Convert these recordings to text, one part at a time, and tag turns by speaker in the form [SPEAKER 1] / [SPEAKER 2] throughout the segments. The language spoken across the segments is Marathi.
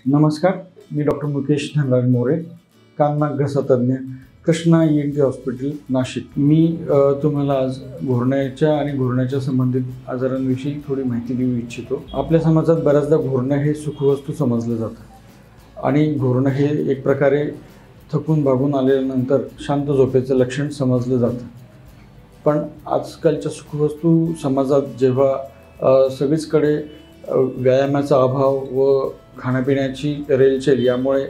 [SPEAKER 1] नमस्कार, मी डॉक्टर मुकेश धनराज मोरे, कान नाक घसा तज्ञ, कृष्णा ENT हॉस्पिटल नाशिक। मी तुम्हाला आज घोरण्याच्या आणि घोरण्याच्या संबंधित आजारांविषयी थोडी माहिती देऊ इच्छितो। आपल्या समाजात बऱ्याचदा घोरणं हे सुखवस्तू समजलं जातं आणि घोरणं हे एक प्रकारे थकून भागून आल्यानंतर शांत झोपेचं लक्षण समजलं जातं। पण आजकालच्या सुखवस्तू समाजात जेव्हा सगळीचकडे व्यायामाचा अभाव व खाण्यापिण्याची रेलचेल यामुळे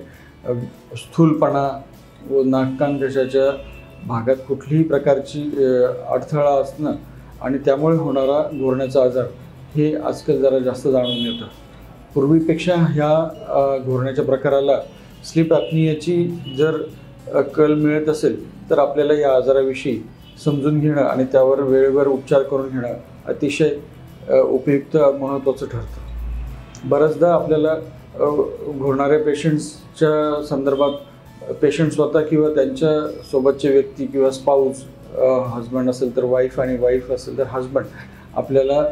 [SPEAKER 1] स्थूलपणा व नाक-कान-घशाच्या भागात कुठल्याही प्रकारची अडथळा असणं आणि त्यामुळे होणारा घोरण्याचा आजार हे आजकाल जरा जास्त जाणून येतं। पूर्वीपेक्षा ह्या घोरण्याच्या प्रकाराला स्लीप ॲपनियाची जर कल मिळत असेल तर आपल्याला या आजाराविषयी समजून घेणं आणि त्यावर वेळेवर उपचार करून घेणं अतिशय उपयुक्त महत्त्वाचं ठरतं। बऱ्याचदा आपल्याला घोरणाऱ्या पेशंट्सच्या संदर्भात पेशंट स्वतः किंवा त्यांच्या सोबतचे व्यक्ती किंवा स्पाऊस, हजबंड असेल तर वाईफ आणि वाईफ असेल तर हजबंड आपल्याला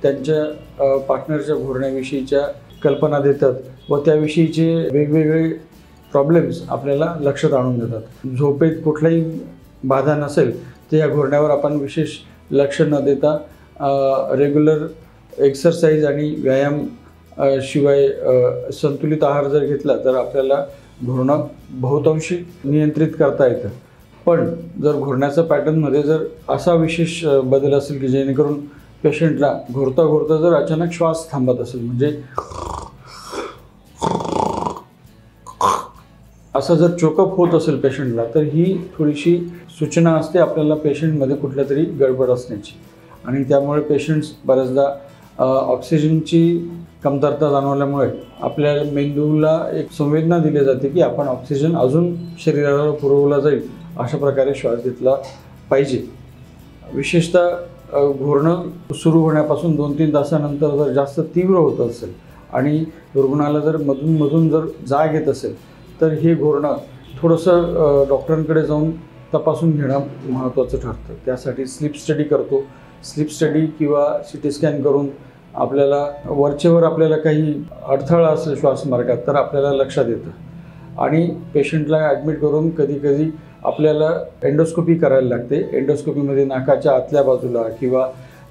[SPEAKER 1] त्यांच्या पार्टनरच्या घोरण्याविषयीच्या कल्पना देतात व त्याविषयीचे वेगवेगळे प्रॉब्लेम्स आपल्याला लक्षात आणून देतात। झोपेत कुठलाही बाधा नसेल तर या घोरण्यावर आपण विशेष लक्ष न देता रेग्युलर एक्सरसाइज आणि व्यायाम शिवाय संतुलित आहार जर घेतला तर आपल्याला घोरणं बहुतांशी नियंत्रित करता येतं। पण जर घोरण्याच्या पॅटर्नमध्ये जर असा विशेष बदल असेल की जेणेकरून पेशंटला घोरता घोरता जर अचानक श्वास थांबत असेल, म्हणजे असं जर चोकअप होत असेल पेशंटला, तर ही थोडीशी सूचना असते आपल्याला पेशंटमध्ये कुठल्या तरी गडबड असण्याची आणि त्यामुळे पेशंट्स बऱ्याचदा ऑक्सिजनची कमतरता जाणवल्यामुळे आपल्या मेंदूला एक संवेदना दिली जाते की आपण ऑक्सिजन अजून शरीराला पुरवला जाईल अशा प्रकारे श्वास घेतला पाहिजे। विशेषतः घोरणं सुरू होण्यापासून 2-3 तासानंतर जर जास्त तीव्र होत असेल आणि रुग्णाला जर मधून जर जाग येत असेल तर हे घोरणं थोडंसं डॉक्टरांकडे जाऊन तपासून घेणं महत्त्वाचं ठरतं। त्यासाठी स्लीप स्टडी करतो। स्लीप स्टडी किंवा CT स्कॅन करून आपल्याला वरचेवर आपल्याला काही अडथळा असेल श्वासमार्गात तर आपल्याला लक्षात येतं आणि पेशंटला ॲडमिट करून कधी आपल्याला एंडोस्कोपी करायला लागते। एंडोस्कोपीमध्ये नाकाच्या आतल्या बाजूला किंवा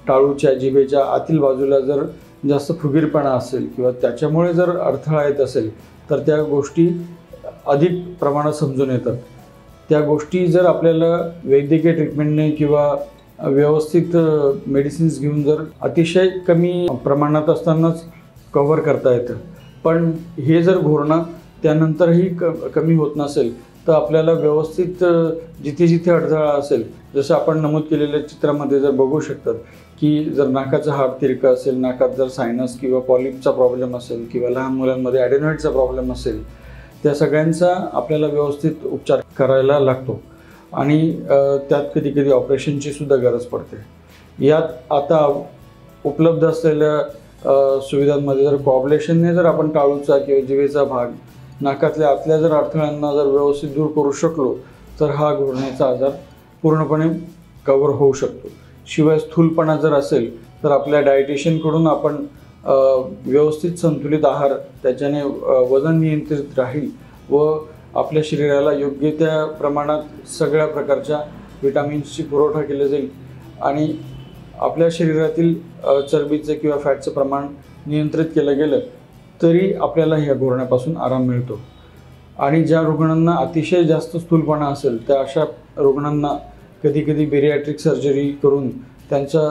[SPEAKER 1] टाळूच्या जिभेच्या आतील बाजूला जर जास्त फुगीरपणा असेल किंवा त्याच्यामुळे जर अडथळा येत असेल तर त्या गोष्टी अधिक प्रमाणात समजून येतात। त्या गोष्टी जर आपल्याला वैद्यकीय ट्रीटमेंटने किंवा व्यवस्थित मेडिसिन्स घेऊन जर अतिशय कमी प्रमाणात असतानाच कव्हर करता येतं। पण हे जर घोरणं त्यानंतरही कमी होत नसेल तर आपल्याला व्यवस्थित जिथे अडथळा असेल, जसं आपण नमूद केलेल्या चित्रामध्ये जर बघू शकतात की जर नाकाचा हाड तिरका असेल, नाकात जर सायनस किंवा पॉलिपचा प्रॉब्लेम असेल किंवा लहान मुलांमध्ये ॲडेनॉइडचा प्रॉब्लेम असेल, त्या सगळ्यांचा आपल्याला व्यवस्थित उपचार करायला लागतो आणि त्यात कधी ऑपरेशनची सुद्धा गरज पडते। यात आता उपलब्ध असलेल्या सुविधांमध्ये जर कोऑब्लेशनने जर आपण टाळूचा किंवा जिभेचा भाग नाकातल्या आतल्या जर अडथळ्यांना जर व्यवस्थित दूर करू शकलो तर हा घोरण्याचा आजार पूर्णपणे कव्हर होऊ शकतो। शिवाय स्थूलपणा जर असेल तर आपल्या डायटिशियनकडून आपण व्यवस्थित संतुलित आहार, त्याच्याने वजन नियंत्रित राहील व आपल्या शरीराला योग्य त्या प्रमाणात सगळ्या प्रकारच्या विटामिन्सची पुरवठा केला जाईल आणि आपल्या शरीरातील चरबीचं किंवा फॅटचं प्रमाण नियंत्रित केलं गेलं तरी आपल्याला ह्या घोरण्यापासून आराम मिळतो। आणि ज्या रुग्णांना अतिशय जास्त स्थूलपणा असेल त्या अशा रुग्णांना कधी बेरियाट्रिक सर्जरी करून त्यांचा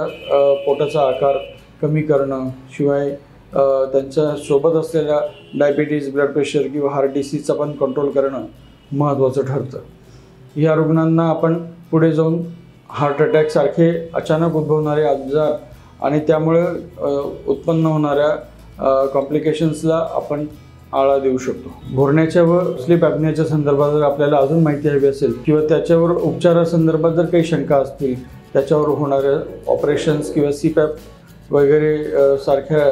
[SPEAKER 1] पोटाचा आकार कमी करणं, शिवाय त्यांच्या सोबत असलेल्या डायबिटीज, ब्लड प्रेशर किंवा हार्ट डिसीजचा पण कंट्रोल करणं महत्त्वाचं ठरतं। या रुग्णांना आपण पुढे जाऊन हार्ट अटॅकसारखे अचानक उद्भवणारे आजार आणि त्यामुळे उत्पन्न होणाऱ्या कॉम्प्लिकेशन्सला आपण आळा देऊ शकतो। घोरण्याच्या व स्लीप ॲपनियाच्या संदर्भात जर आपल्याला अजून माहिती हवी असेल किंवा त्याच्यावर उपचारासंदर्भात जर काही शंका असतील, त्याच्यावर होणाऱ्या ऑपरेशन्स किंवा CPAP वगैरे सारख्या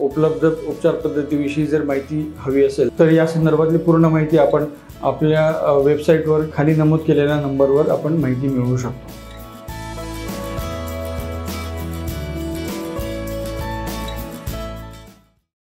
[SPEAKER 1] उपलब्ध उपचार पद्धतीविषयी जर माहिती हवी असेल तर या संदर्भातली पूर्ण माहिती आपण आपल्या वेबसाईटवर खाली नमूद केलेल्या नंबरवर आपण माहिती मिळवू शकतो।